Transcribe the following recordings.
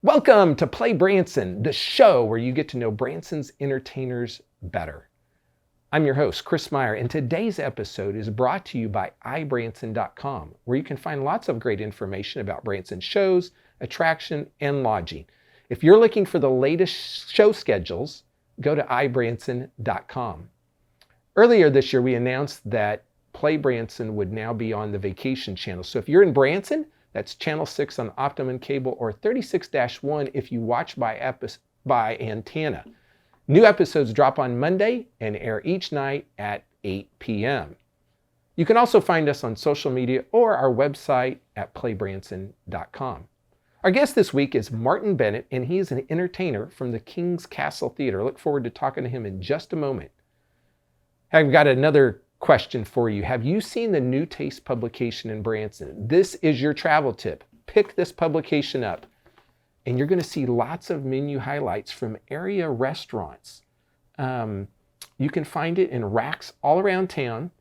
Welcome to PlayBranson, the show where you get to know Branson's entertainers better. I'm your host, Chris Meyer, and today's episode is brought to you by iBranson.com, where you can find lots of great information about Branson shows, attraction, and lodging. If you're looking for the latest show schedules, go to iBranson.com. Earlier this year, we announced that PlayBranson would now be on the Vacation Channel. So if you're in Branson, that's Channel 6 on Optimum Cable or 36-1 if you watch by antenna. New episodes drop on Monday and air each night at 8 p.m. You can also find us on social media or our website at playbranson.com. Our guest this week is Martin Bennett, and he is an entertainer from the King's Castle Theater. I look forward to talking to him in just a moment. I've got another question for you. Have you seen the New Taste publication in Branson? This is your travel tip. Pick this publication up and you're going to see lots of menu highlights from area restaurants. You can find it in racks all around town,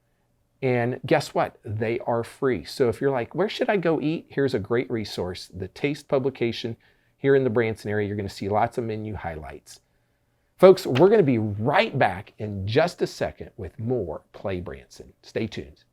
and guess what? They are free. So if you're like, where should I go eat? Here's a great resource. The Taste publication here in the Branson area. You're going to see lots of menu highlights. Folks, we're going to be right back in just a second with more Play Branson. Stay tuned.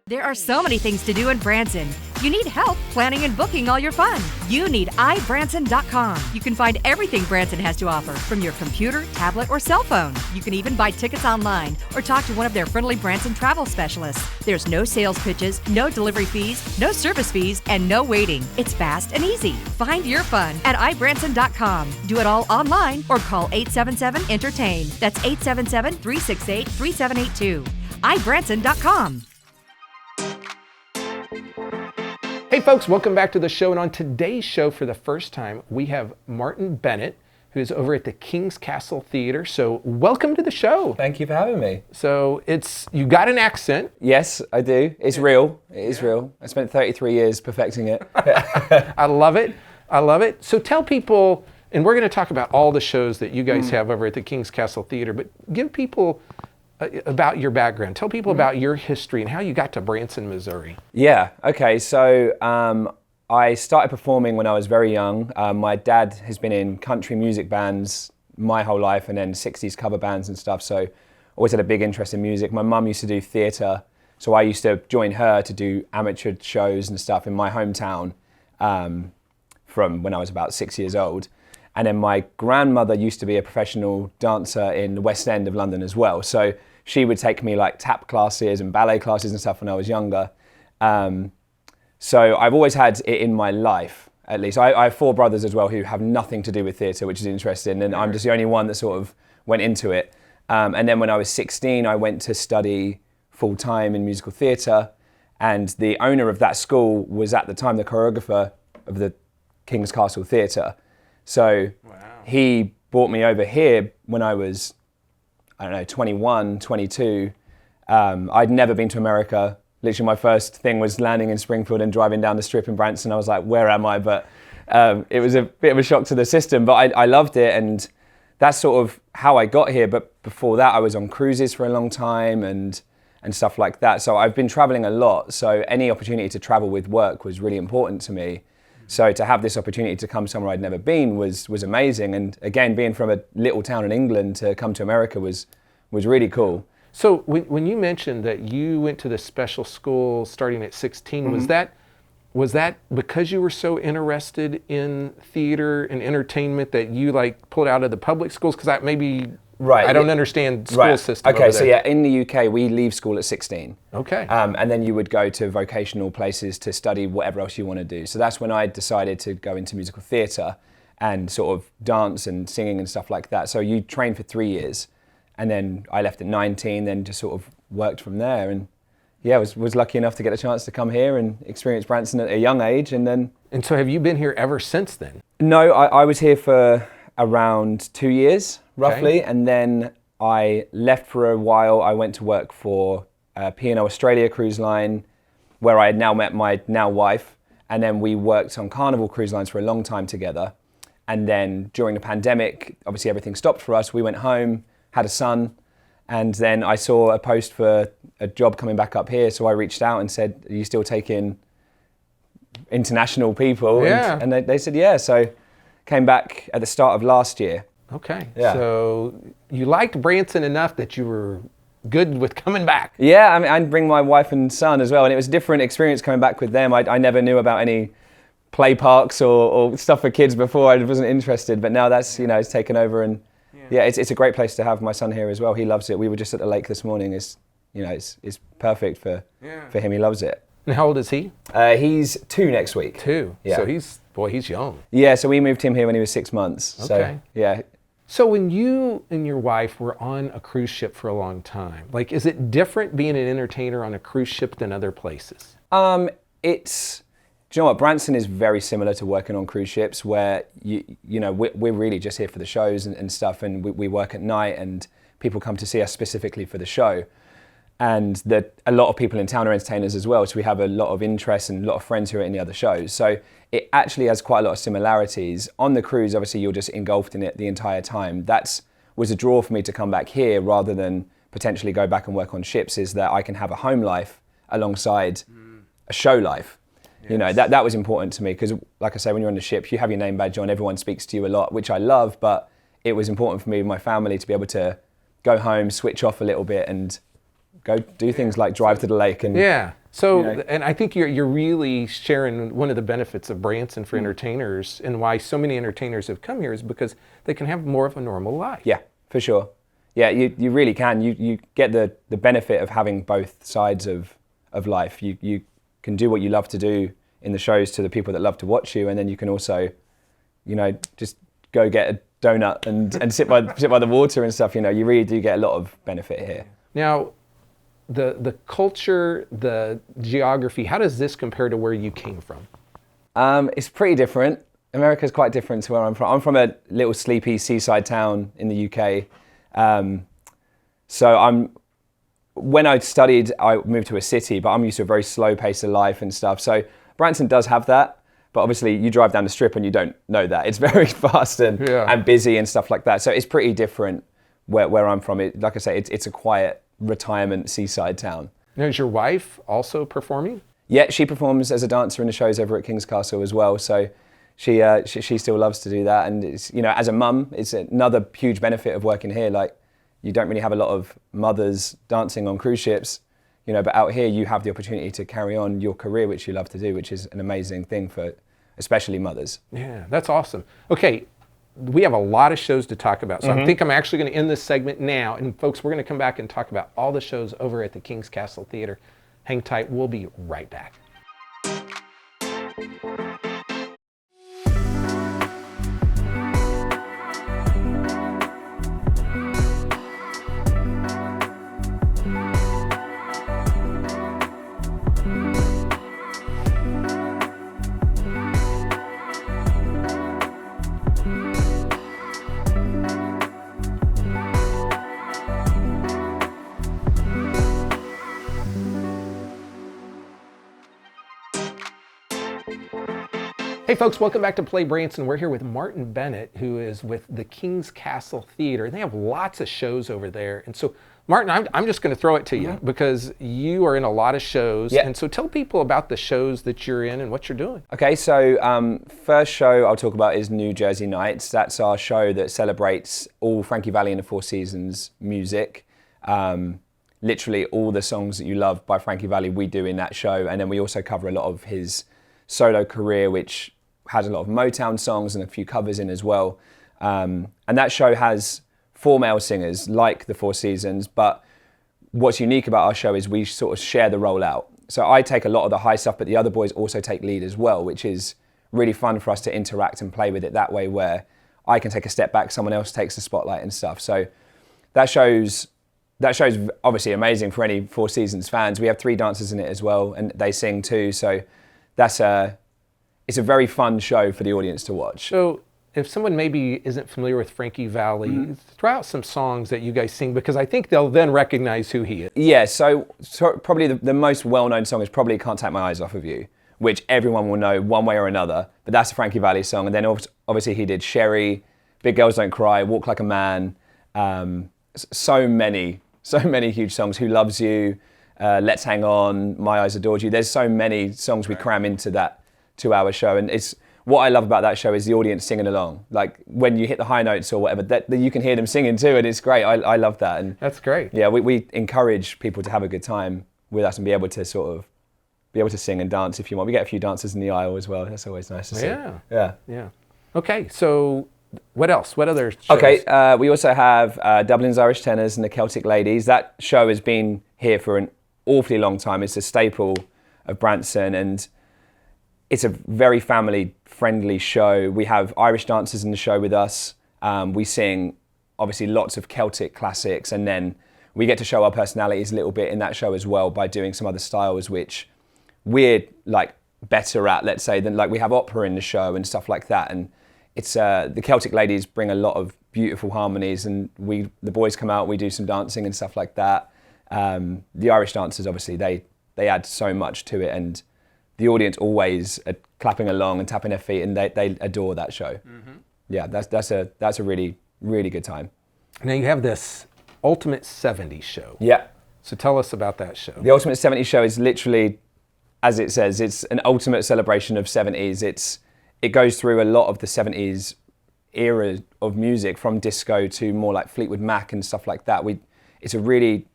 There are so many things to do in Branson. You need help planning and booking all your fun. You need iBranson.com. You can find everything Branson has to offer from your computer, tablet, or cell phone. You can even buy tickets online or talk to one of their friendly Branson travel specialists. There's no sales pitches, no delivery fees, no service fees, and no waiting. It's fast and easy. Find your fun at iBranson.com. Do it all online or call 877-ENTERTAIN. That's 877-368-3782. iBranson.com. Hey folks, welcome back to the show. And on today's show, for the first time, we have Martin Bennett, who's over at the King's Castle Theater. So welcome to the show. Thank you for having me. So you got an accent. Yes, I do. It's real. It is real. I spent 33 years perfecting it. I love it. I love it. So tell people, and we're going to talk about all the shows that you guys have over at the King's Castle Theater, but give people about your background. Tell people about your history and how you got to Branson, Missouri. Yeah, okay. So I started performing when I was very young. My dad has been in country music bands my whole life, and then 60s cover bands and stuff. So always had a big interest in music. My mum used to do theatre, so I used to join her to do amateur shows and stuff in my hometown from when I was about 6 years old. And then my grandmother used to be a professional dancer in the West End of London as well. So she would take me like tap classes and ballet classes and stuff when I was younger. So I've always had it in my life, at least. I have four brothers as well who have nothing to do with theatre, which is interesting. And I'm just the only one that sort of went into it. And then when I was 16, I went to study full-time in musical theatre. And the owner of that school was at the time the choreographer of the King's Castle Theatre. So he brought me over here when I was, 21, 22. I'd never been to America. Literally my first thing was landing in Springfield and driving down the strip in Branson. I was like, where am I? But it was a bit of a shock to the system, but I loved it. And that's sort of how I got here. But before that, I was on cruises for a long time and stuff like that. So I've been traveling a lot. So any opportunity to travel with work was really important to me. So to have this opportunity to come somewhere I'd never been was amazing. And again, being from a little town in England to come to America was really cool. So when you mentioned that you went to this special school starting at 16, was that because you were so interested in theater and entertainment that you like pulled out of the public schools? Because that maybe I don't understand school system. Okay, so yeah, in the UK we leave school at 16. Okay. And then you would go to vocational places to study whatever else you want to do. So that's when I decided to go into musical theatre and sort of dance and singing and stuff like that. So you train for 3 years, and then I left at 19, then just sort of worked from there. And yeah, was lucky enough to get a chance to come here and experience Branson at a young age. And so have you been here ever since then? No, I was here for around 2 years, roughly. Okay. And then I left for a while. I went to work for P&O Australia Cruise Line, where I had now met my now wife. And then we worked on Carnival Cruise Lines for a long time together. And then during the pandemic, obviously everything stopped for us. We went home, had a son, and then I saw a post for a job coming back up here, so I reached out and said, are you still taking international people? Yeah. And they said, yeah, so came back at the start of last year. Okay, Yeah. so you liked Branson enough that you were good with coming back. Yeah, I mean, I'd bring my wife and son as well, and it was a different experience coming back with them. I never knew about any play parks or stuff for kids before. I wasn't interested, but now that's, it's taken over, and yeah, it's a great place to have my son here as well. He loves it. We were just at the lake this morning. It's perfect for him. He loves it. And how old is he? He's 2 next week. 2. Yeah. So he's young. Yeah, so we moved him here when he was 6 months. Okay. So, yeah. So when you and your wife were on a cruise ship for a long time, like, is it different being an entertainer on a cruise ship than other places? Do you know what? Branson is very similar to working on cruise ships, where we're really just here for the shows and stuff, and we work at night, and people come to see us specifically for the show. And a lot of people in town are entertainers as well, so we have a lot of interest and a lot of friends who are in the other shows. So it actually has quite a lot of similarities. On the cruise, obviously, you're just engulfed in it the entire time. That was a draw for me to come back here rather than potentially go back and work on ships, is that I can have a home life alongside a show life. Yes. That was important to me, because, like I say, when you're on the ship, you have your name badge on, everyone speaks to you a lot, which I love, but it was important for me and my family to be able to go home, switch off a little bit, and go do things like drive to the lake. And so and I think you're really sharing one of the benefits of Branson for entertainers, and why so many entertainers have come here is because they can have more of a normal life. Yeah, for sure. Yeah, you really can. You get the benefit of having both sides of life. You can do what you love to do in the shows to the people that love to watch you, and then you can also, just go get a donut and sit by the water and stuff. You really do get a lot of benefit here. Now, the culture, the geography, how does this compare to where you came from? It's pretty different. America's quite different to where I'm from. I'm from a little sleepy seaside town in the UK. When I studied, I moved to a city, but I'm used to a very slow pace of life and stuff. So Branson does have that, but obviously you drive down the strip and you don't know that. It's very fast and busy and stuff like that. So it's pretty different where I'm from. Like I say, it's a quiet retirement seaside town. Now, is your wife also performing? Yeah, she performs as a dancer in the shows over at King's Castle as well. So she still loves to do that. And it's, as a mum, it's another huge benefit of working here. Like, you don't really have a lot of mothers dancing on cruise ships, but out here you have the opportunity to carry on your career, which you love to do, which is an amazing thing for especially mothers. Yeah, that's awesome. Okay, we have a lot of shows to talk about, so I think I'm actually going to end this segment now. And folks, we're going to come back and talk about all the shows over at the King's Castle Theater. Hang tight, we'll be right back. Hey folks, welcome back to PlayBranson. We're here with Martin Bennett, who is with the King's Castle Theater. They have lots of shows over there. And so, Martin, I'm just going to throw it to you because you are in a lot of shows. And so tell people about the shows that you're in and what you're doing. Okay, so first show I'll talk about is New Jersey Nights. That's our show that celebrates all Frankie Valli and the Four Seasons music. Literally all the songs that you love by Frankie Valli we do in that show. And then we also cover a lot of his solo career, which has a lot of Motown songs and a few covers in as well. And that show has 4 male singers like the Four Seasons, but what's unique about our show is we sort of share the role out. So I take a lot of the high stuff, but the other boys also take lead as well, which is really fun for us to interact and play with it that way, where I can take a step back, someone else takes the spotlight and stuff. So that show's obviously amazing for any Four Seasons fans. We have 3 dancers in it as well, and they sing too. So it's a very fun show for the audience to watch. So if someone maybe isn't familiar with Frankie Valli, throw out some songs that you guys sing, because I think they'll then recognize who he is. Yeah, so probably the most well-known song is probably Can't Take My Eyes Off of You, which everyone will know one way or another, but that's a Frankie Valli song. And then obviously he did Sherry, Big Girls Don't Cry, Walk Like a Man, so many huge songs. Who Loves You, Let's Hang On, My Eyes Adored You. There's so many songs we cram into that 2-hour show, and it's what I love about that show is the audience singing along. Like when you hit the high notes or whatever, that you can hear them singing too, and it's great. I love that. And that's great. Yeah, we encourage people to have a good time with us and be able to sing and dance if you want. We get a few dancers in the aisle as well. That's always nice to see. Yeah. Okay, so what else? What other shows? Okay, we also have Dublin's Irish Tenors and the Celtic Ladies. That show has been here for an awfully long time. It's a staple of Branson, and it's a very family-friendly show. We have Irish dancers in the show with us. We sing, obviously, lots of Celtic classics, and then we get to show our personalities a little bit in that show as well by doing some other styles which we're like better at, let's say, than like we have opera in the show and stuff like that. And it's the Celtic Ladies bring a lot of beautiful harmonies, and the boys come out, we do some dancing and stuff like that. The Irish dancers, obviously, they add so much to it, and the audience always are clapping along and tapping their feet, and they adore that show. Mm-hmm. Yeah, that's a really, really good time. Now you have this Ultimate 70s show. Yeah. So tell us about that show. The Ultimate 70s show is literally, as it says, it's an ultimate celebration of 70s. It goes through a lot of the 70s era of music, from disco to more like Fleetwood Mac and stuff like that. It's a really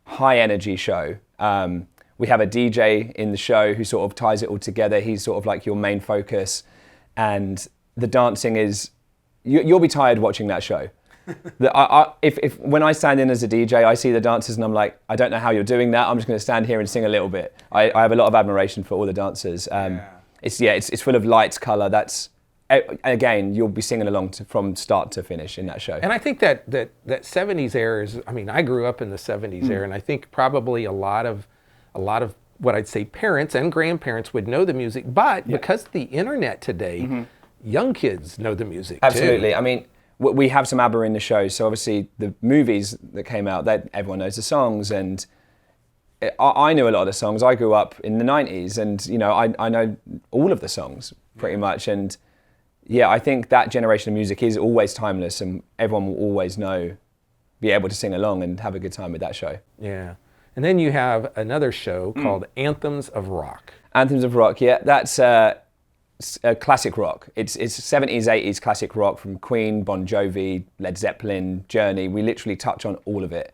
high energy show. We have a DJ in the show who sort of ties it all together. He's sort of like your main focus, and the dancing is, you'll be tired watching that show. If when I stand in as a DJ, I see the dancers and I'm like, I don't know how you're doing that. I'm just going to stand here and sing a little bit. I have a lot of admiration for all the dancers. It's full of lights, color. That's, again, you'll be singing along from start to finish in that show. And I think that 70s era is, I mean, I grew up in the 70s era, and I think probably a lot of what I'd say parents and grandparents would know the music, but because of the internet today, young kids know the music Absolutely. too. I mean, we have some ABBA in the show, so obviously the movies that came out, everyone knows the songs, and I knew a lot of the songs. I grew up in the 90s, and you know, I know all of the songs pretty much, and yeah, I think that generation of music is always timeless, and everyone will always be able to sing along and have a good time with that show. Yeah. And then you have another show called Anthems of Rock. Anthems of Rock, yeah, that's a classic rock. It's 70s, 80s classic rock from Queen, Bon Jovi, Led Zeppelin, Journey. We literally touch on all of it.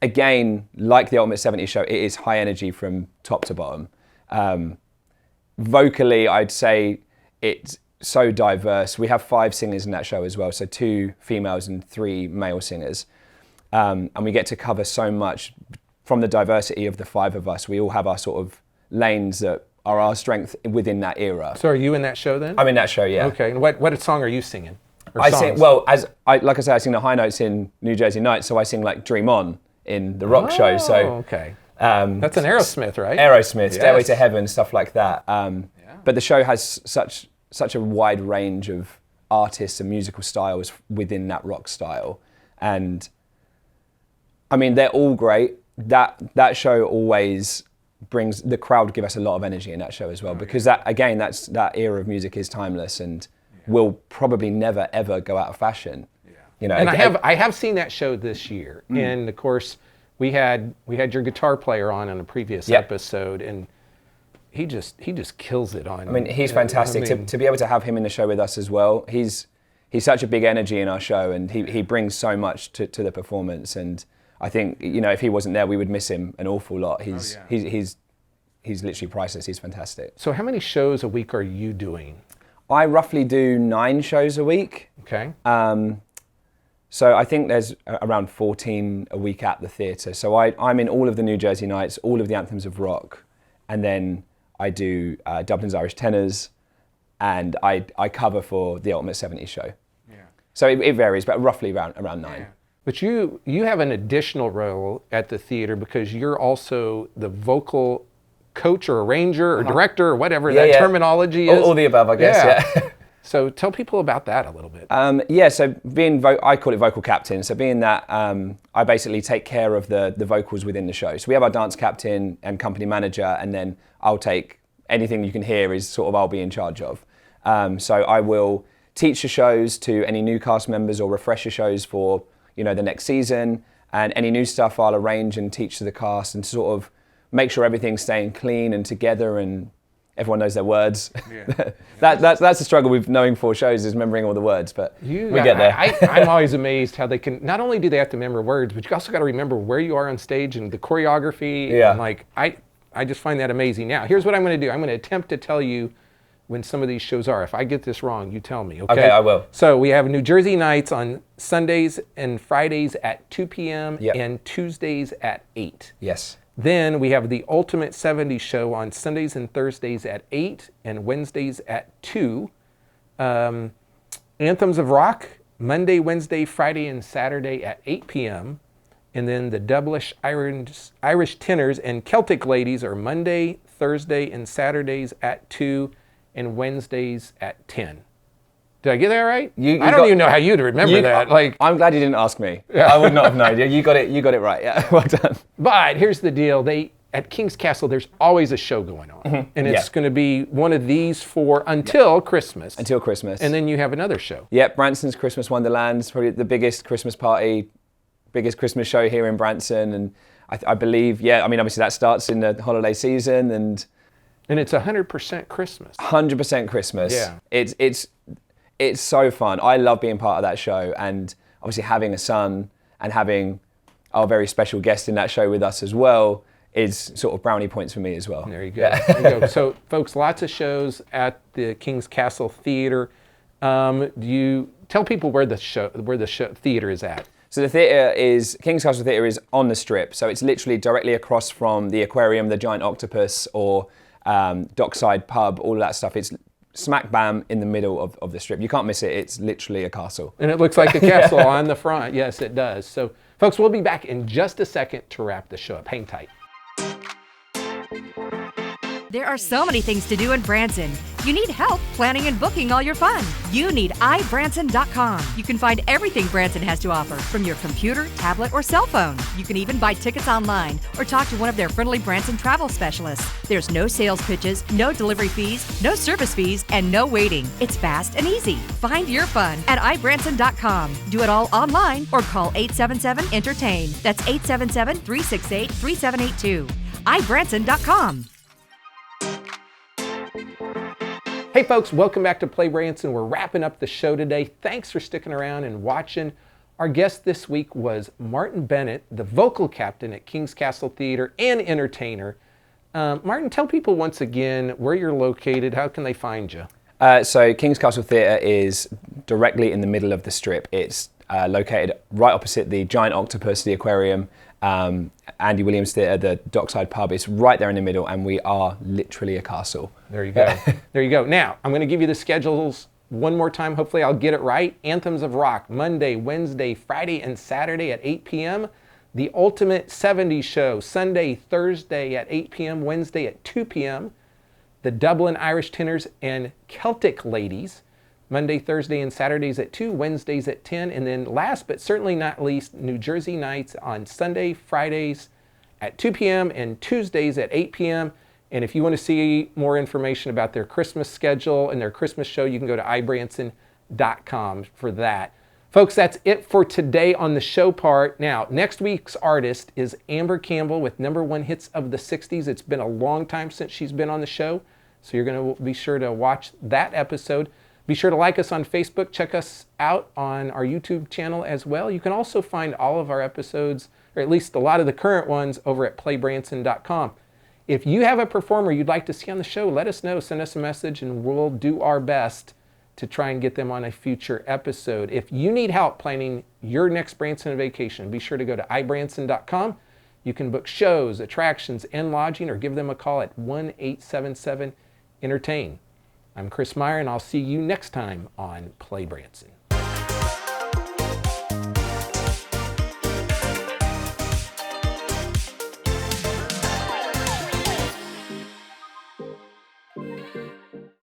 Again, like the Ultimate 70s show, it is high energy from top to bottom. Vocally, I'd say it's so diverse. We have 5 singers in that show as well, so 2 females and 3 male singers. And we get to cover so much from the diversity of the 5 of us. We all have our sort of lanes that are our strength within that era. So are you in that show then? I'm in that show, yeah. Okay, and what song are you singing? Or I songs? sing, well, like I say, I sing the high notes in New Jersey Nights, so I sing like Dream On in the rock show. So okay. That's an Aerosmith, right? Aerosmith, Stairway Yes. to Heaven, stuff like that. But the show has such a wide range of artists and musical styles within that rock style. And I mean, they're all great. That show always brings, the crowd give us a lot of energy in that show as well, because that era of music is timeless and will probably never ever go out of fashion. You know, and I have seen that show this year, and of course we had your guitar player on a previous episode, and he just kills it on. I mean, he's fantastic. To be able to have him in the show with us as well, he's such a big energy in our show, and he brings so much to the performance. And I think, you know, if he wasn't there, we would miss him an awful lot. He's literally priceless. He's fantastic. So how many shows a week are you doing? I roughly do 9 shows a week. Okay. So I think there's around 14 a week at the theatre. So I'm in all of the New Jersey Nights, all of the Anthems of Rock, and then I do Dublin's Irish Tenors, and I cover for the Ultimate 70s show. Yeah. So it varies, but roughly around 9. Yeah. But you have an additional role at the theater because you're also the vocal coach or arranger or director or whatever that terminology is. All the above, I guess, yeah. So tell people about that a little bit. So being, I call it vocal captain. So being that, I basically take care of the vocals within the show. So we have our dance captain and company manager, and then I'll take anything you can hear is sort of I'll be in charge of. So I will teach the shows to any new cast members or refresher shows for the next season. And any new stuff I'll arrange and teach to the cast and sort of make sure everything's staying clean and together and everyone knows their words. Yeah. That's the struggle with knowing 4 shows, is remembering all the words, but we get there. I'm always amazed how they can, not only do they have to remember words, but you also got to remember where you are on stage and the choreography. Yeah. And I just find that amazing. Now, here's what I'm going to do. I'm going to attempt to tell you when some of these shows are. If I get this wrong, you tell me, okay? Okay, I will. So we have New Jersey nights on Sundays and Fridays at 2 p.m. Yep. and Tuesdays at 8. Yes. Then we have the Ultimate 70s show on Sundays and Thursdays at 8 and Wednesdays at 2. Anthems of Rock, Monday, Wednesday, Friday, and Saturday at 8 p.m. And then the Doublish Irish Tenors and Celtic Ladies are Monday, Thursday, and Saturdays at 2 and Wednesdays at 10. Did I get that right? I don't even know how you'd remember that. I'm glad you didn't ask me. Yeah. I would not have known. You got it right. Yeah, well done. But here's the deal. At King's Castle, there's always a show going on. Mm-hmm. And it's going to be one of these until Christmas. Until Christmas. And then you have another show. Yep, Branson's Christmas Wonderland is probably the biggest Christmas party, biggest Christmas show here in Branson. And I believe, obviously that starts in the holiday season. And it's 100% Christmas. 100% Christmas. Yeah. It's so fun. I love being part of that show, and obviously having a son and having our very special guest in that show with us as well is sort of brownie points for me as well. There you go. Yeah. There you go. So, folks, lots of shows at the King's Castle Theater. Do you tell people where the theater is at? So the theatre King's Castle Theatre is on the Strip, so it's literally directly across from the aquarium, the giant octopus, or Dockside Pub, all of that stuff. It's smack bam in the middle of the Strip. You can't miss it. It's literally a castle. And it looks like a castle on the front. Yes, it does. So, folks, we'll be back in just a second to wrap the show up. Hang tight. There are so many things to do in Branson. You need help planning and booking all your fun. You need iBranson.com. You can find everything Branson has to offer from your computer, tablet, or cell phone. You can even buy tickets online or talk to one of their friendly Branson travel specialists. There's no sales pitches, no delivery fees, no service fees, and no waiting. It's fast and easy. Find your fun at iBranson.com. Do it all online or call 877-ENTERTAIN. That's 877-368-3782. iBranson.com. Hey folks, welcome back to PlayBranson. We're wrapping up the show today. Thanks for sticking around and watching. Our guest this week was Martin Bennett, the vocal captain at King's Castle Theater and entertainer. Martin, tell people once again where you're located. How can they find you? So King's Castle Theatre is directly in the middle of the Strip. It's located right opposite the giant octopus, the aquarium, Andy Williams Theatre, the Dockside Pub. It's right there in the middle, and we are literally a castle. There you go. There you go. Now, I'm going to give you the schedules one more time. Hopefully I'll get it right. Anthems of Rock, Monday, Wednesday, Friday, and Saturday at 8 p.m. The Ultimate 70s Show, Sunday, Thursday at 8 p.m., Wednesday at 2 p.m. The Dublin Irish Tenors and Celtic Ladies, Monday, Thursday, and Saturdays at 2, Wednesdays at 10. And then last but certainly not least, New Jersey nights on Sunday, Fridays at 2 p.m. and Tuesdays at 8 p.m. And if you want to see more information about their Christmas schedule and their Christmas show, you can go to iBranson.com for that. Folks, that's it for today on the show part. Now, next week's artist is Amber Campbell with #1 hits of the 60s. It's been a long time since she's been on the show, so you're going to be sure to watch that episode. Be sure to like us on Facebook. Check us out on our YouTube channel as well. You can also find all of our episodes, or at least a lot of the current ones, over at PlayBranson.com. If you have a performer you'd like to see on the show, let us know. Send us a message and we'll do our best to try and get them on a future episode. If you need help planning your next Branson vacation, be sure to go to iBranson.com. You can book shows, attractions, and lodging, or give them a call at 1-877-ENTERTAIN. I'm Chris Meyer, and I'll see you next time on Play Branson.